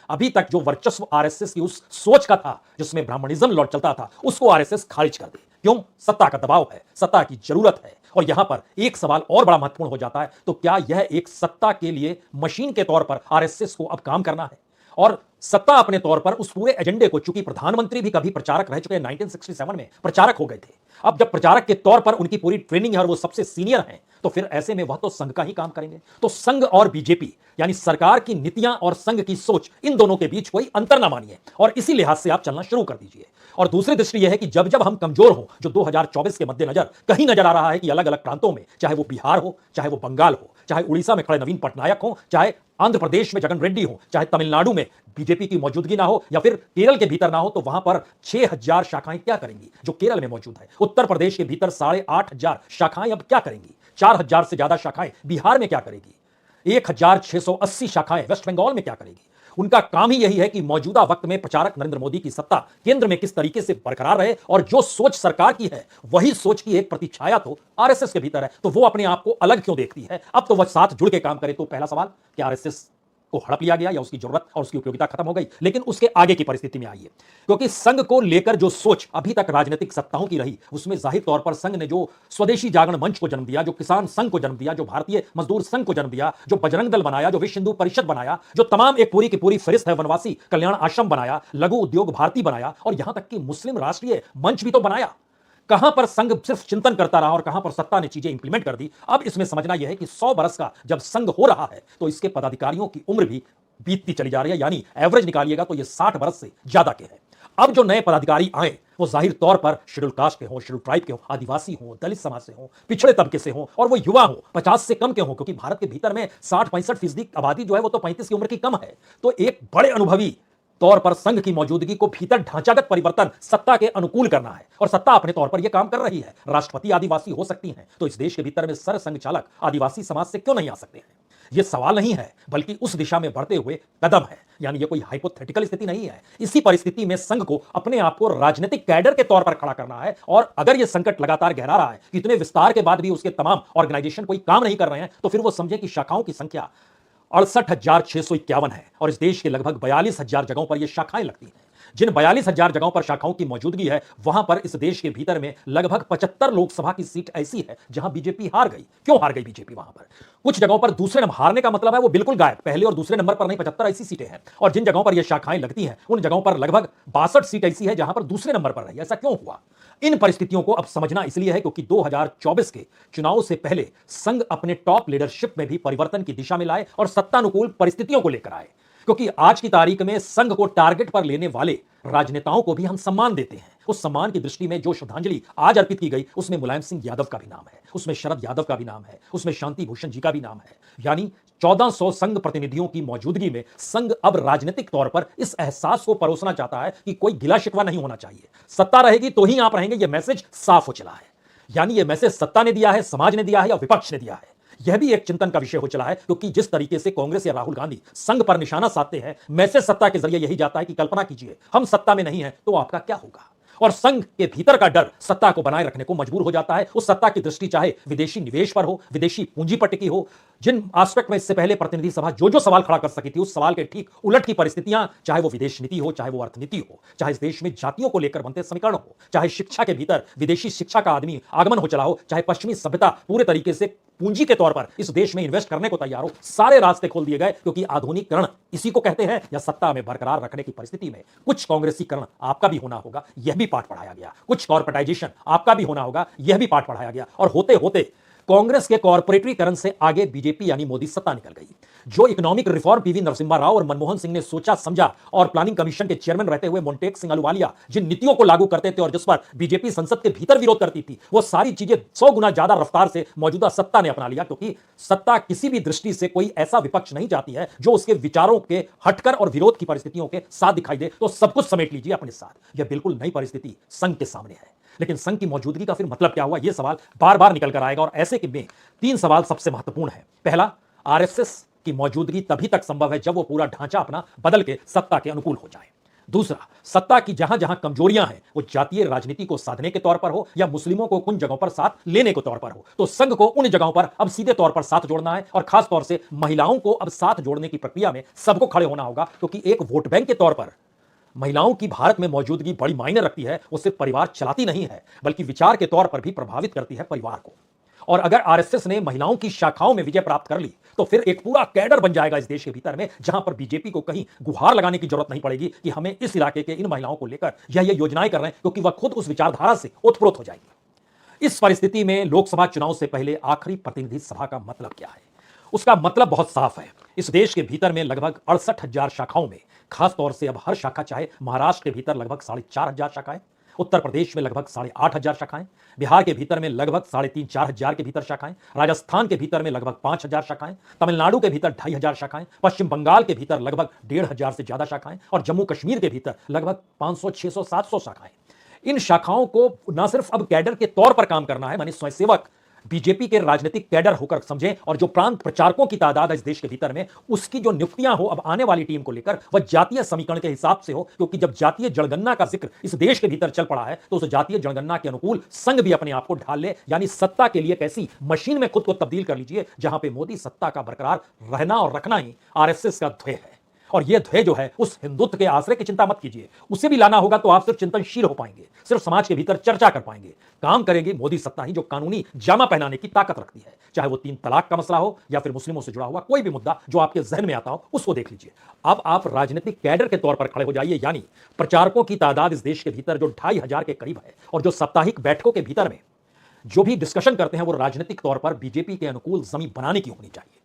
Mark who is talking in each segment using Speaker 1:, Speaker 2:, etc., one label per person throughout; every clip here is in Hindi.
Speaker 1: अभी तक जो वर्चस्व आरएसएस की उस सोच का था जिसमें ब्राह्मणिज्म लौट चलता था, उसको आरएसएस खारिज कर दे। क्यों? सत्ता का दबाव है, सत्ता की जरूरत है। और यहां पर एक सवाल और बड़ा महत्वपूर्ण हो जाता है, तो क्या यह एक सत्ता के लिए मशीन के तौर पर आरएसएस को अब काम करना है? और सत्ता अपने तौर पर उस पूरे एजेंडे को, चूंकि प्रधानमंत्री भी कभी प्रचारक रह चुके हैं, 1967 में प्रचारक हो गए थे, अब जब प्रचारक के तौर पर उनकी पूरी ट्रेनिंग है और वो सबसे सीनियर हैं, तो फिर ऐसे में वह तो संघ का ही काम करेंगे। तो संघ और बीजेपी यानी सरकार की नीतियां और संघ की सोच, इन दोनों के बीच कोई अंतर ना मानिए और इसी लिहाज से आप चलना शुरू कर दीजिए। और दूसरी दृष्टि यह है कि जब जब हम कमजोर हो, जो 2024 के मद्देनजर कहीं नजर आ रहा है कि अलग अलग प्रांतों में, चाहे वो बिहार हो, चाहे वो बंगाल हो, चाहे उड़ीसा में खड़े नवीन पटनायक हो, चाहे आंध्र प्रदेश में जगन रेड्डी हो, चाहे तमिलनाडु में बीजेपी की मौजूदगी ना हो, या फिर केरल के भीतर ना हो, तो वहां पर 6000 शाखाएं क्या करेंगी जो केरल में मौजूद है। उत्तर प्रदेश के भीतर 8500 शाखाएं अब क्या करेंगी। 4000 से ज्यादा शाखाएं बिहार में क्या करेगी। 1680 शाखाएं वेस्ट बंगाल में क्या करेगी। उनका काम ही यही है कि मौजूदा वक्त में प्रचारक नरेंद्र मोदी की सत्ता केंद्र में किस तरीके से बरकरार रहे, और जो सोच सरकार की है वही सोच की एक प्रतिछाया तो आरएसएस के भीतर है, तो वो अपने आप को अलग क्यों देखती है। अब तो वह साथ जुड़ के काम करे। तो पहला सवाल, क्या आरएसएस को हड़प लिया गया या उसकी जरूरत और उसकी उपयोगिता खत्म हो गई। लेकिन उसके आगे की परिस्थिति में आइए, क्योंकि संघ को लेकर जो सोच अभी तक राजनीतिक सत्ताओं की रही, उसमें जाहिर तौर पर संघ ने जो स्वदेशी जागरण मंच को जन्म दिया, जो किसान संघ को जन्म दिया, जो भारतीय मजदूर संघ को जन्म दिया, जो बजरंग दल बनाया, जो विश्व हिंदू परिषद बनाया, जो तमाम एक पूरी की पूरी फहरिस्त है, वनवासी कल्याण आश्रम बनाया, लघु उद्योग भारती बनाया, और यहां तक कि मुस्लिम राष्ट्रीय मंच भी तो बनाया। कहां पर संघ सिर्फ चिंतन करता रहा और कहां पर सत्ता ने चीजें इंप्लीमेंट कर दी। अब इसमें समझना यह है कि 100 बरस का जब संघ हो रहा है, तो इसके पदाधिकारियों की उम्र भी बीतती चली जा रही है, यानी एवरेज निकालिएगा तो ये 60 बरस से ज्यादा के हैं। अब जो नए पदाधिकारी आए, वो जाहिर तौर पर शेड्यूल कास्ट के हों, शेड्यूल ट्राइब के हों, आदिवासी हों, दलित समाज से हों, पिछड़े तबके से हों, और वो युवा हों, 50 से कम के हों, क्योंकि भारत के भीतर में 60-65% आबादी जो है वो तो 35 की उम्र की कम है। तो एक बड़े अनुभवी तौर पर संघ की मौजूदगी को भीतर ढांचागत परिवर्तन सत्ता के अनुकूल करना है, और सत्ता अपने तौर पर यह काम कर रही है। राष्ट्रपति आदिवासी हो सकती हैं, तो इस देश के भीतर में सर संघ चालक आदिवासी समाज से क्यों नहीं आ सकते हैं। यह सवाल नहीं है, बल्कि उस दिशा में बढ़ते हुए कदम है, यानी यह कोई हाइपोथेटिकल स्थिति नहीं है। इसी परिस्थिति में संघ को अपने आप को राजनीतिक कैडर के तौर पर खड़ा करना है, और अगर यह संकट लगातार गहरा रहा है, इतने विस्तार के बाद भी उसके तमाम ऑर्गेनाइजेशन कोई काम नहीं कर रहे हैं, तो फिर वो समझे कि शाखाओं की संख्या 68,651 है, और इस देश के लगभग 42,000 जगहों पर यह शाखाएं लगती हैं। जिन 42,000 जगहों पर शाखाओं की मौजूदगी है, वहां पर इस देश के भीतर में लगभग 75 लोकसभा की सीट ऐसी है जहां बीजेपी हार गई। क्यों हार गई बीजेपी वहां पर? कुछ जगहों पर दूसरे नंबर, हारने का मतलब है वो बिल्कुल गायब, पहले और दूसरे नंबर पर नहीं, 75 ऐसी सीटें हैं। और जिन जगहों पर ये शाखाएं लगती हैं, उन जगहों पर लगभग 62 सीट ऐसी है जहां पर दूसरे नंबर पर रही। ऐसा क्यों हुआ? इन परिस्थितियों को अब समझना इसलिए है क्योंकि 2024 के चुनाव से पहले संघ अपने टॉप लीडरशिप में भी परिवर्तन की दिशा में लाए और सत्तानुकूल परिस्थितियों को लेकर आए। क्योंकि आज की तारीख में संघ को टारगेट पर लेने वाले राजनेताओं को भी हम सम्मान देते हैं। उस सम्मान की दृष्टि में जो श्रद्धांजलि आज अर्पित की गई, उसमें मुलायम सिंह यादव का भी नाम है, उसमें शरद यादव का भी नाम है, उसमें शांति भूषण जी का भी नाम है। यानी 1400 संघ प्रतिनिधियों की मौजूदगी में संघ अब राजनीतिक तौर पर इस एहसास को परोसना चाहता है कि कोई गिला शिकवा नहीं होना चाहिए, सत्ता रहेगी तो ही आप रहेंगे। यह मैसेज साफ हो चला है। यानी यह मैसेज सत्ता ने दिया है, समाज ने दिया है, या विपक्ष ने दिया है। यह भी एक चिंतन का विषय हो चला है, क्योंकि जिस तरीके से कांग्रेस या राहुल गांधी संघ पर निशाना साधते हैं, मैसेज सत्ता के जरिए यही जाता है कि कल्पना कीजिए हम सत्ता में नहीं है तो आपका क्या होगा। और संघ के भीतर का डर सत्ता को बनाए रखने को मजबूर हो जाता है। उस सत्ता की दृष्टि चाहे विदेशी निवेश पर हो, विदेशी पूंजी पर टिकी हो, जिन एस्पेक्ट में इससे पहले प्रतिनिधि सभा जो सवाल खड़ा कर सकी थी, उस सवाल के ठीक उलट की परिस्थितियां, चाहे वो विदेश नीति हो, चाहे वो अर्थनीति हो, चाहे इस देश में जातियों को लेकर बनते समीकरण हो, चाहे शिक्षा के भीतर विदेशी शिक्षा का आदमी आगमन हो चला हो, चाहे पश्चिमी सभ्यता पूरे तरीके से पूंजी के तौर पर इस देश में इन्वेस्ट करने को तैयार हो, सारे रास्ते खोल दिए गए। क्योंकि आधुनिकीकरण इसी को कहते हैं, या सत्ता में बरकरार रखने की परिस्थिति में कुछ कांग्रेसीकरण आपका भी होना होगा, यह भी पाठ पढ़ाया गया। कुछ कॉर्पोरेटाइजेशन आपका भी होना होगा, यह भी पाठ पढ़ाया गया। और होते होते कांग्रेस के कॉर्पोरेटरीकरण से आगे बीजेपी यानी मोदी सत्ता निकल गई। जो economic reform PV Narasimha Rao और मनमोहन सिंह ने सोचा समझा, और प्लानिंग कमीशन के चेयरमैन रहते हुए मोंटेक सिंह अहलूवालिया जिन नीतियों को लागू करते थे और जिस पर बीजेपी संसद के भीतर विरोध करती थी, वो सारी चीजें 100 गुना ज्यादा रफ्तार से मौजूदा सत्ता ने अपना लिया। क्योंकि सत्ता किसी भी दृष्टि से कोई ऐसा विपक्ष नहीं चाहती है जो उसके विचारों के हटकर और विरोध की परिस्थितियों के साथ दिखाई दे, तो सब कुछ समेट लीजिए अपने साथ। यह बिल्कुल नई परिस्थिति संघ के सामने है। लेकिन संघ की मौजूदगी का फिर मतलब क्या हुआ, यह सवाल बार बार निकल कर आएगा। और ऐसे के में 3 सवाल सबसे महत्वपूर्ण है। पहला, आरएसएस की मौजूदगी तभी तक संभव है जब वो पूरा ढांचा अपना बदल के सत्ता के अनुकूल हो जाए। दूसरा, सत्ता की जहां जहां कमजोरियां हैं वो जातीय राजनीति को साधने के तौर पर हो या मुस्लिमों को उन जगहों पर साथ लेने के तौर पर हो, तो संघ को उन जगहों पर अब सीधे तौर पर साथ जोड़ना है और खास तौर से महिलाओं को अब साथ जोड़ने की प्रक्रिया में सबको खड़े होना होगा, क्योंकि एक वोट बैंक के तौर पर महिलाओं की भारत में मौजूदगी बड़ी मायने रखती है। वो सिर्फ परिवार चलाती नहीं है बल्कि विचार के तौर पर भी प्रभावित करती है परिवार को। और अगर आरएसएस ने महिलाओं की शाखाओं में विजय प्राप्त कर ली तो फिर एक पूरा कैडर बन जाएगा इस देश के भीतर में, जहां पर बीजेपी को कहीं गुहार लगाने की जरूरत नहीं पड़ेगी कि हमें इस इलाके के इन महिलाओं को लेकर यह योजनाएं कर रहे हैं, क्योंकि वह खुद उस विचारधारा से ओतप्रोत हो जाएगी। इस परिस्थिति में लोकसभा चुनाव से पहले आखिरी प्रतिनिधि सभा का मतलब क्या है? उसका मतलब बहुत साफ है। इस देश के भीतर में लगभग 68,000 शाखाओं में, खासतौर से अब हर शाखा, चाहे महाराष्ट्र के भीतर लगभग 4,500 शाखाएं, उत्तर प्रदेश में लगभग 8,500 शाखाएं, बिहार के भीतर में लगभग 3,500-4,000 के भीतर शाखाएं, राजस्थान के भीतर में लगभग 5,000 शाखाएं, तमिलनाडु के भीतर 2,500 शाखाएं, पश्चिम बंगाल के भीतर लगभग 1,500 से ज्यादा शाखाएं और जम्मू कश्मीर के भीतर लगभग 500, 600, 700 शाखाएं। इन शाखाओं को न सिर्फ अब कैडर के तौर पर काम करना है, माने स्वयंसेवक बीजेपी के राजनीतिक कैडर होकर समझें, और जो प्रांत प्रचारकों की तादाद है इस देश के भीतर में, उसकी जो नियुक्तियां हो अब आने वाली टीम को लेकर, वह जातीय समीकरण के हिसाब से हो, क्योंकि जब जातीय जनगणना का जिक्र इस देश के भीतर चल पड़ा है तो उस जातीय जनगणना के अनुकूल संघ भी अपने आप को ढाल ले, यानी सत्ता के लिए एक ऐसी मशीन में खुद को तब्दील कर लीजिए जहां पे मोदी सत्ता का बरकरार रहना और रखना ही आरएसएस का ध्येय है। और यह ध्येय जो है उस हिंदुत्व के आश्रय की चिंता मत कीजिए, उसे भी लाना होगा तो आप सिर्फ चिंतनशील हो पाएंगे, सिर्फ समाज के भीतर चर्चा कर पाएंगे। काम करेगी मोदी सत्ता ही, जो कानूनी जामा पहनाने की ताकत रखती है, चाहे वो 3 तलाक का मसला हो या फिर मुस्लिमों से जुड़ा हुआ कोई भी मुद्दा जो आपके जहन में आता हो, उसको देख लीजिए। अब आप राजनीतिक कैडर के तौर पर खड़े हो जाइए, यानी प्रचारकों की तादाद इस देश के भीतर जो 2,500 के करीब है, और जो साप्ताहिक बैठकों के भीतर में जो भी डिस्कशन करते हैं वो राजनीतिक तौर पर बीजेपी के अनुकूल जमीन बनाने की होनी चाहिए।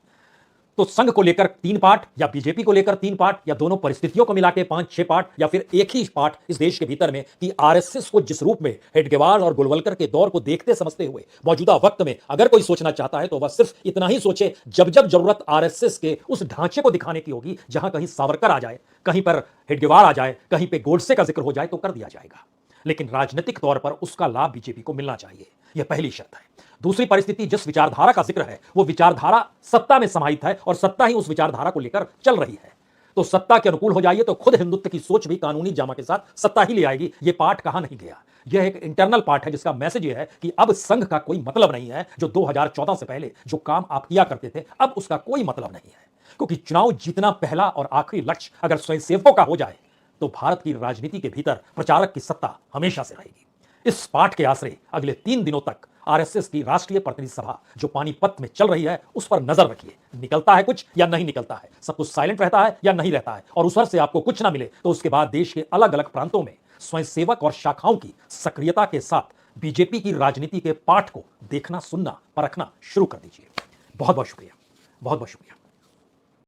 Speaker 1: तो संघ को लेकर 3 पार्ट या बीजेपी को लेकर 3 पार्ट या दोनों परिस्थितियों को मिला के 5-6 पार्ट या फिर एक ही पार्ट इस देश के भीतर में, कि आरएसएस को जिस रूप में हेडगेवार और गोलवलकर के दौर को देखते समझते हुए मौजूदा वक्त में अगर कोई सोचना चाहता है तो वह सिर्फ इतना ही सोचे, जब जब जरूरत आरएसएस के उस ढांचे को दिखाने की होगी, जहां कहीं सावरकर आ जाए, कहीं पर हेडगेवार आ जाए, कहीं पे गोडसे का जिक्र हो जाए तो कर दिया जाएगा, लेकिन राजनीतिक तौर पर उसका लाभ बीजेपी को मिलना चाहिए, यह पहली शर्त है। दूसरी परिस्थिति, जिस विचारधारा का जिक्र है वो विचारधारा सत्ता में समाहित है और सत्ता ही उस विचारधारा को लेकर चल रही है, तो सत्ता के अनुकूल हो जाइए तो खुद हिंदुत्व की सोच भी कानूनी जामा के साथ सत्ता ही ले आएगी। यह पार्ट कहां नहीं गया, यह एक इंटरनल पार्ट है जिसका मैसेज यह है कि अब संघ का कोई मतलब नहीं है। जो 2014 से पहले जो काम आप किया करते थे अब उसका कोई मतलब नहीं है, क्योंकि चुनाव जीतना पहला और आखिरी लक्ष्य अगर स्वयंसेवकों का हो जाए तो भारत की राजनीति के भीतर प्रचारक की सत्ता हमेशा से रहेगी। इस पाठ के आश्रय अगले 3 दिनों तक आरएसएस की राष्ट्रीय प्रतिनिधि सभा जो पानीपत में चल रही है उस पर नजर रखिए, निकलता है कुछ या नहीं निकलता है, सब कुछ साइलेंट रहता है या नहीं रहता है, और उस पर से आपको कुछ ना मिले तो उसके बाद देश के अलग अलग प्रांतों में स्वयंसेवक और शाखाओं की सक्रियता के साथ बीजेपी की राजनीति के पाठ को देखना, सुनना, परखना शुरू कर दीजिए। बहुत बहुत शुक्रिया, बहुत बहुत शुक्रिया।